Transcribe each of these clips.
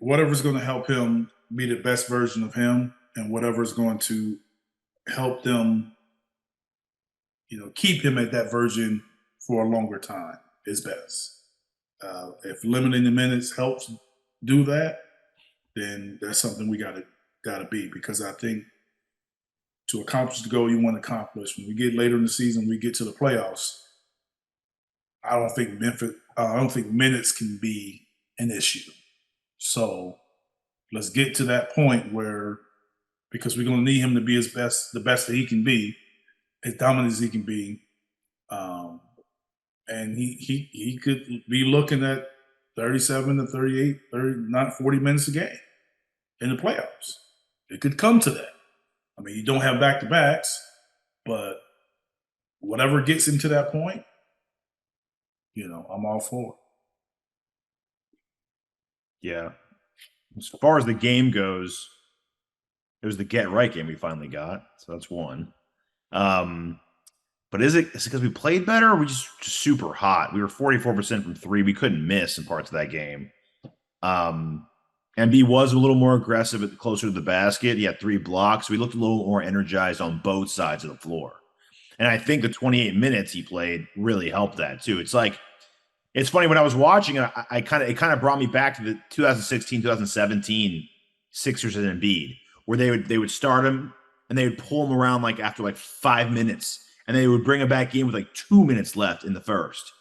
whatever's going to help him be the best version of him, and whatever's going to help them, keep him at that version for a longer time is best. If limiting the minutes helps do that, then that's something we gotta be, because I think to accomplish the goal you want to accomplish, when we get later in the season, we get to the playoffs. I don't think minutes can be an issue. So let's get to that point where, because we're going to need him to be the best that he can be, as dominant as he can be, and he could be looking at 37 to 38, not 40 minutes a game in the playoffs. It could come to that. I mean, you don't have back-to-backs, but whatever gets him to that point, I'm all for it. Yeah. As far as the game goes, it was the get-right game we finally got, so that's one. But is it because we played better, or we just super hot? We were 44% from three. We couldn't miss in parts of that game. Embiid was a little more aggressive closer to the basket. He had 3 blocks. We looked a little more energized on both sides of the floor. And I think the 28 minutes he played really helped that too. It's funny, when I was watching it, it kind of brought me back to the 2016, 2017 Sixers and Embiid, where they would start him and they would pull him around after 5 minutes, and they would bring him back in with 2 minutes left in the first.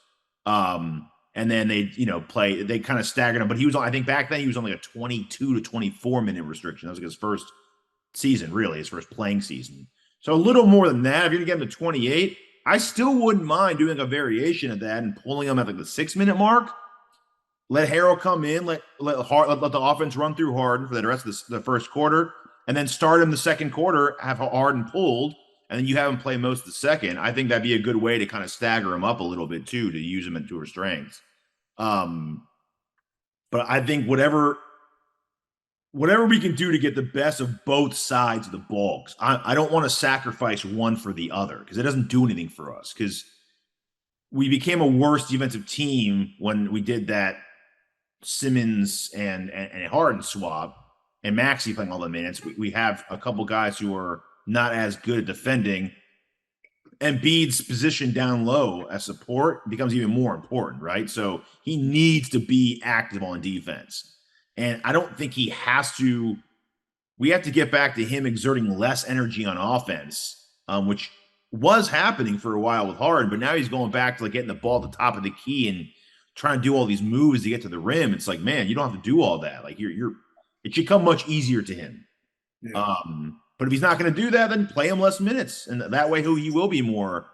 And then they'd, play, they kind of staggered him. But I think back then he was on a 22 to 24 minute restriction. That was his first season, really, his first playing season. So a little more than that. If you're going to get him to 28, I still wouldn't mind doing a variation of that and pulling him at the 6 minute mark. Let Harrell come in, let the offense run through Harden for the rest of the first quarter, and then start him the second quarter, have Harden pulled, and then you have him play most of the second. I think that'd be a good way to kind of stagger him up a little bit too, to use him into her strengths. But I think whatever we can do to get the best of both sides of the ball, I don't want to sacrifice one for the other, because it doesn't do anything for us, because we became a worse defensive team when we did that Simmons and Harden swap, and Maxey playing all the minutes. We have a couple guys who are not as good at defending. Embiid's position down low as support becomes even more important, right? So he needs to be active on defense. And I don't think he has to. We have to get back to him exerting less energy on offense, which was happening for a while with Harden, but now he's going back to getting the ball at the top of the key and trying to do all these moves to get to the rim. It's man, you don't have to do all that. It should come much easier to him. Yeah. But if he's not going to do that, then play him less minutes, and that way he will be more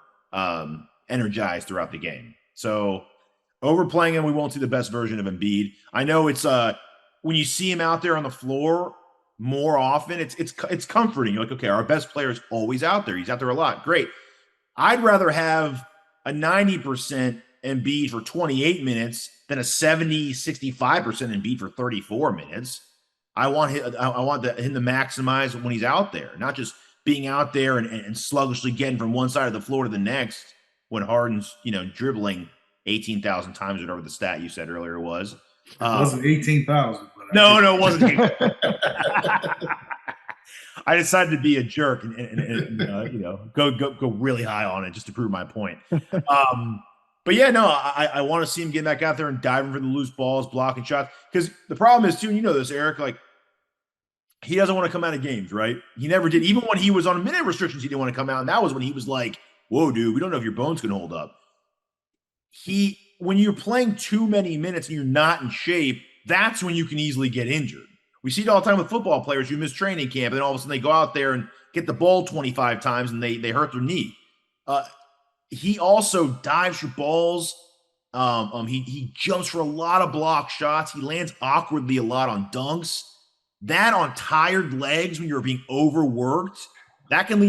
energized throughout the game. So overplaying him, we won't see the best version of Embiid. I know it's when you see him out there on the floor more often, it's comforting. You're okay, our best player is always out there. He's out there a lot. Great. I'd rather have a 90% Embiid for 28 minutes than a 65% Embiid for 34 minutes. I want him to maximize when he's out there, not just being out there and sluggishly getting from one side of the floor to the next when Harden's, dribbling 18,000 times, whatever the stat you said earlier was. It wasn't 18,000. No, it wasn't. I decided to be a jerk and go really high on it just to prove my point. But yeah, no, I want to see him getting back out there and diving for the loose balls, blocking shots. Because the problem is too, and this, Eric, he doesn't want to come out of games, right? He never did. Even when he was on minute restrictions, he didn't want to come out. And that was when he was whoa, dude, we don't know if your bones can hold up. When you're playing too many minutes and you're not in shape, that's when you can easily get injured. We see it all the time with football players who miss training camp, and then all of a sudden they go out there and get the ball 25 times and they hurt their knee. He also dives for balls. He jumps for a lot of block shots. He lands awkwardly a lot on dunks. That on tired legs when you're being overworked, that can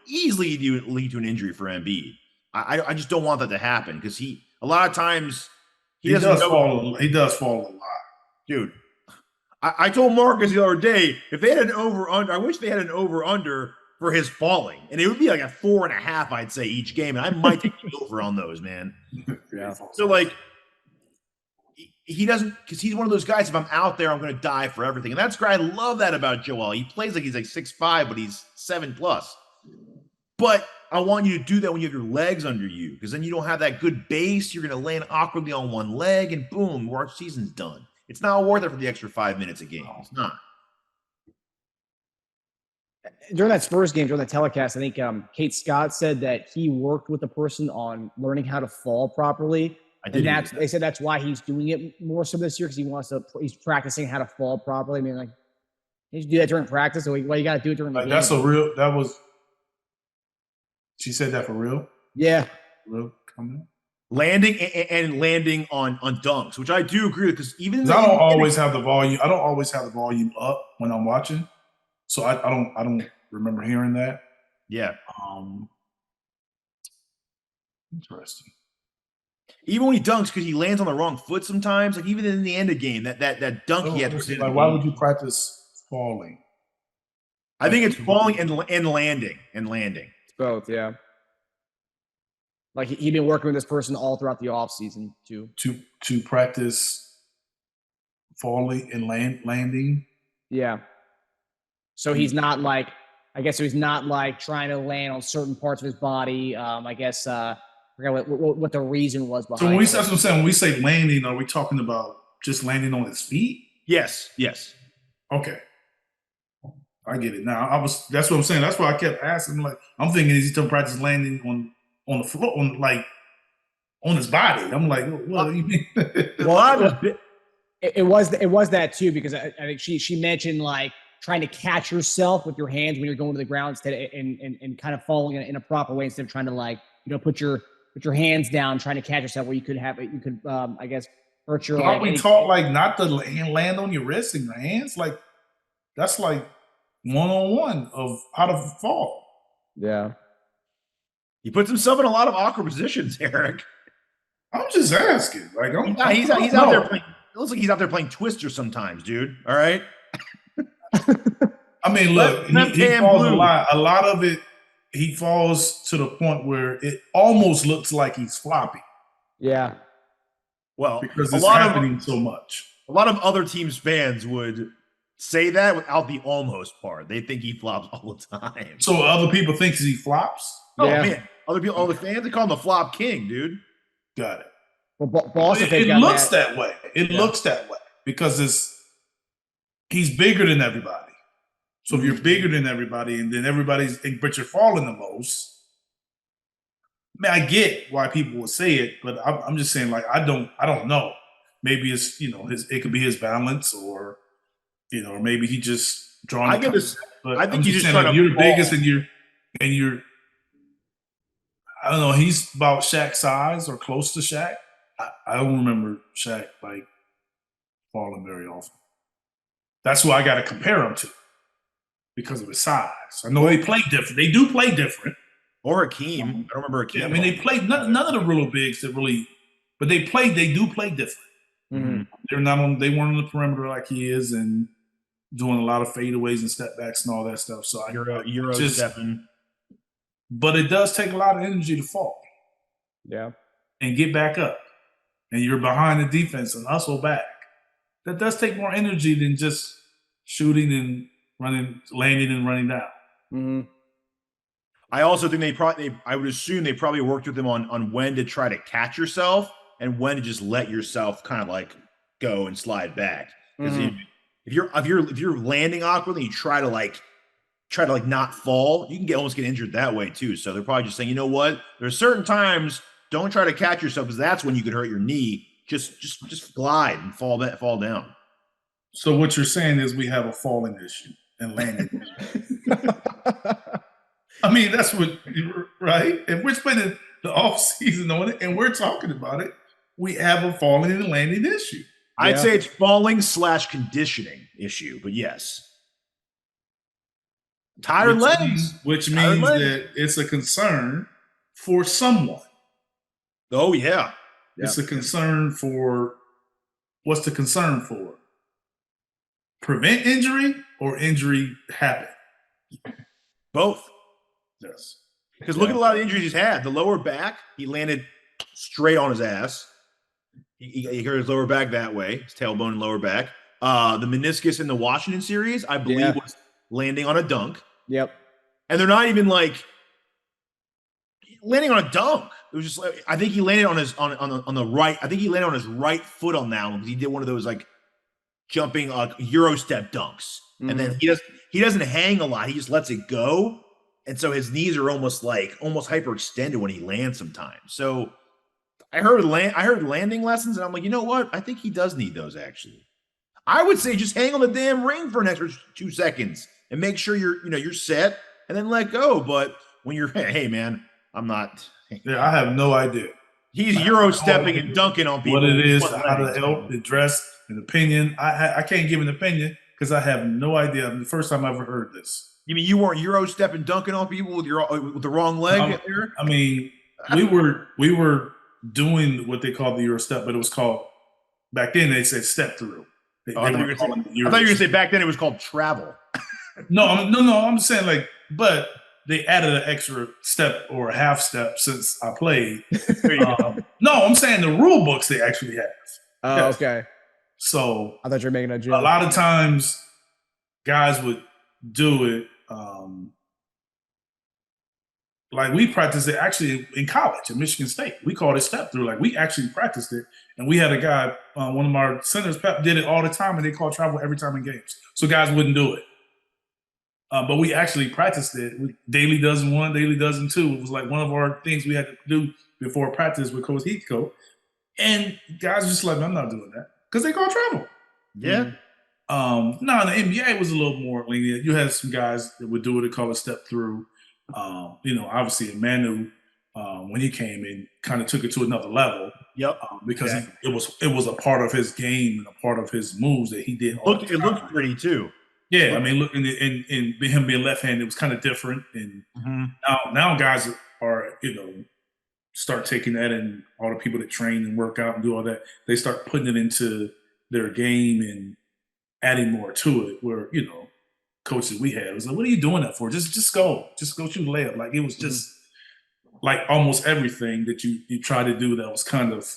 easily lead to an injury for Embiid. I just don't want that to happen, because a lot of times he does fall a lot. Dude, I told Marcus the other day, if they had an over-under, I wish they had an over-under for his falling. And it would be a 4.5, I'd say, each game. And I might take the over on those, man. Yeah. So, he doesn't, because he's one of those guys, if I'm out there, I'm going to die for everything. And that's great. I love that about Joel. He plays like he's like 6'5", but he's 7+. But I want you to do that when you have your legs under you, because then you don't have that good base. You're going to land awkwardly on one leg, and boom, our season's done. It's not worth it for the extra 5 minutes a game. It's not. During that Spurs game, during the telecast, I think Kate Scott said that he worked with the person on learning how to fall properly. And they said that's why he's doing it more so this year, because he's practicing how to fall properly. I mean, like, you should do that during practice. So why you got to do it during the game? She said that for real? Yeah. Real comment? Landing and landing on dunks, which I do agree with, because even I don't always have the volume. I don't always have the volume up when I'm watching, so I don't remember hearing that. Yeah. Interesting. Even when he dunks, because he lands on the wrong foot sometimes. Like even in the end of the game, that dunk he had. Like, why would you practice falling? I think it's falling and landing. It's both, yeah. Like he'd been working with this person all throughout the off season too. To practice falling and landing. Yeah. So he's not like, he's not like trying to land on certain parts of his body. I forgot what the reason was behind. So that's what I'm saying. When we say landing, are we talking about just landing on his feet? Yes. Okay. I get it now. That's what I'm saying. That's why I kept asking. Like, I'm thinking, is he still practice landing on the floor, on his body? I'm like, what do you mean? Well, it was that too, because I think she mentioned like trying to catch yourself with your hands when you're going to the ground instead of, and kind of falling in a proper way, instead of trying to, like, put your hands down, trying to catch yourself where you could hurt your. Aren't we taught like not to land on your wrists and your hands? Like, that's like 101 of how to fall. Yeah. He puts himself in a lot of awkward positions, Eric. I'm just asking. Like, he's out there playing. It looks like he's out there playing Twister sometimes, dude. All right. I mean, look, he falls a lot. A lot of it, he falls to the point where it almost looks like he's floppy. Yeah. Well, because it's happening so much. A lot of other teams' fans would say that without the almost part. They think he flops all the time. So other people think he flops? Oh, man. Other fans, they call him the flop king, dude. Got it. Well, Boston, it looks that way. It looks that way because he's bigger than everybody. So if you're bigger than everybody, and then but you're falling the most. I mean, I get why people would say it, but I'm just saying, like, I don't know. Maybe it's it could be his balance, or or maybe he just drawing. I think he's just saying, trying if to you're the biggest, and you're. I don't know. He's about Shaq's size or close to Shaq. I don't remember Shaq like falling very often. That's who I got to compare him to because of his size. I know they play different. They do play different. Or Akeem. I don't remember Akeem. Yeah, I mean, they played none of the real bigs that really, but they do play different. Mm-hmm. They weren't on the perimeter like he is, and doing a lot of fadeaways and step backs and all that stuff. So Euro stepping. But it does take a lot of energy to fall. Yeah. And get back up. And you're behind the defense and hustle back. That does take more energy than just shooting and landing and running down. Mm-hmm. I also think I would assume they probably worked with him on when to try to catch yourself and when to just let yourself kind of like go and slide back. Because if you're landing awkwardly, you try to not fall, you can almost get injured that way too. So they're probably just saying, you know what? There's certain times, don't try to catch yourself, because that's when you could hurt your knee. Just glide and fall down. So what you're saying is we have a falling issue and landing issue. I mean, that's what, right? If we're spending the off season on it and we're talking about it, we have a falling and landing issue. I'd say it's falling/conditioning issue, but yes. Tired legs. Which means that it's a concern for someone. Oh, yeah. It's a concern for, what's the concern for? Prevent injury or injury happen? Both. Yes. Because look at a lot of injuries he's had. The lower back, he landed straight on his ass. He hurt his lower back that way, his tailbone and lower back. The meniscus in the Washington series, I believe, was landing on a dunk. Yep. And they're not even like landing on a dunk. It was just like, I think he landed on his on the right. I think he landed on his right foot on that one because he did one of those like jumping Euro step dunks. And then he doesn't hang a lot. He just lets it go. And so his knees are almost hyperextended when he lands sometimes. So I heard landing lessons, and I'm like, you know what? I think he does need those actually. I would say just hang on the damn ring for an extra 2 seconds and make sure you're set and then let go. But when you're, hey man, I'm not. Yeah, I have no idea. He's Euro stepping and dunking on people. What it is, how to help, the dress, an opinion. I can't give an opinion because I have no idea. The first time I ever heard this. You mean you weren't Euro stepping dunking on people with the wrong leg? I mean, we were doing what they called the Euro step, but it was called back then. They said step through. I thought you were going to say back then it was called travel. No. I'm saying like, but they added an extra step or a half step since I played. No, I'm saying the rule books they actually have. Oh, yes. Okay. So I thought you were making a joke. A lot of times, guys would do it. Like we practiced it actually in college at Michigan State. We called it step through. Like we actually practiced it, and we had a guy, one of our centers, Pep, did it all the time, and they called travel every time in games. So guys wouldn't do it. But we actually practiced it. Daily dozen 1, daily dozen 2. It was like one of our things we had to do before practice with Coach Heathcote. And guys were just like, I'm not doing that because they call travel. Yeah. Now in the NBA it was a little more lenient. You had some guys that would do it, call it step through. Obviously Manu, when he came in, kind of took it to another level. Yep. Because it was a part of his game and a part of his moves that he did. It looked pretty too. Yeah, I mean, look, and him being left-handed, it was kind of different. And now guys are, start taking that, and all the people that train and work out and do all that, they start putting it into their game and adding more to it. Where coaches we had was like, "What are you doing that for? Just go shoot a layup." Like it was just like almost everything that you try to do that was kind of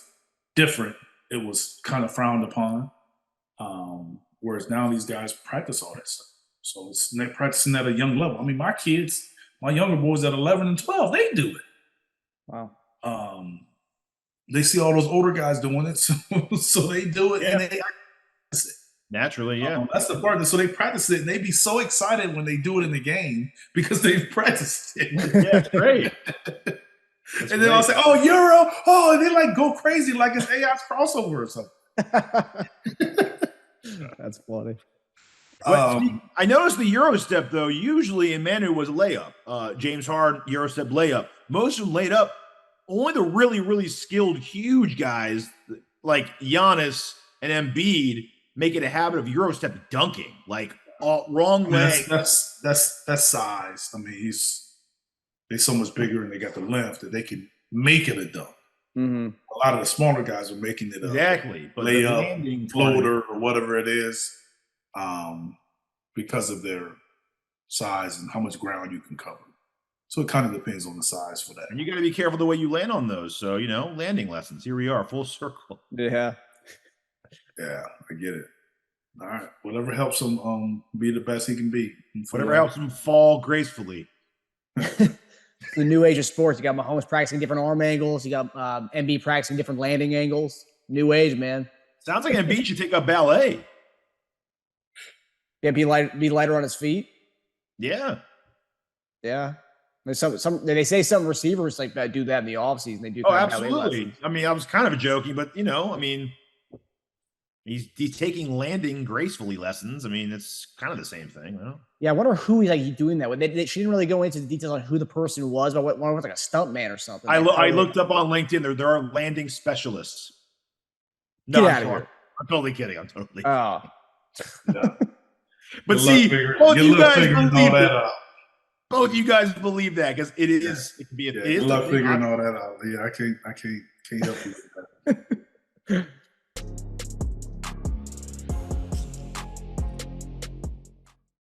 different. It was kind of frowned upon. Whereas now these guys practice all that stuff. So it's practicing at a young level. I mean, my younger boys at 11 and 12, they do it. Wow. They see all those older guys doing it, so they do it, and they practice it. Naturally, yeah. That's the part. So they practice it, and they be so excited when they do it in the game because they've practiced it. Yeah, it's great. And then I'll say, "Oh, Euro!" Oh, and they like go crazy like it's AI's crossover or something. That's funny. I noticed the Euro step though. Usually in Manu was a layup. James Harden Euro step layup. Most of them laid up. Only the really, really skilled, huge guys like Giannis and Embiid make it a habit of Euro step dunking. Like wrong leg. That's size. I mean, they're so much bigger and they got the length that they can make it a dunk. Mm-hmm. A lot of the smaller guys are making it exactly, but layup, floater, or whatever it is, because of their size and how much ground you can cover. So it kind of depends on the size for that. And you got to be careful the way you land on those. So landing lessons. Here we are, full circle. Yeah, I get it. All right, whatever helps him be the best he can be. Whatever helps him fall gracefully. The new age of sports. You got Mahomes practicing different arm angles. You got Embiid practicing different landing angles. New age, man. Sounds like Embiid should take up ballet. Yeah, be lighter on his feet. Yeah. There's some they say some receivers like that do that in the offseason. They do. Oh, absolutely. I mean, I was kind of joking, but he's taking landing gracefully lessons. I mean, it's kind of the same thing, Yeah, I wonder who he's doing that with. She didn't really go into the details on who the person was, but one was like a stunt man or something. I looked up on LinkedIn. There are landing specialists. No, get out of here. I'm totally kidding. I'm totally kidding. Oh. Yeah. But see, both you guys believe that. Both you guys believe that because it is. Yeah. It can be. It is figuring all that out. Yeah, I can't help you with that.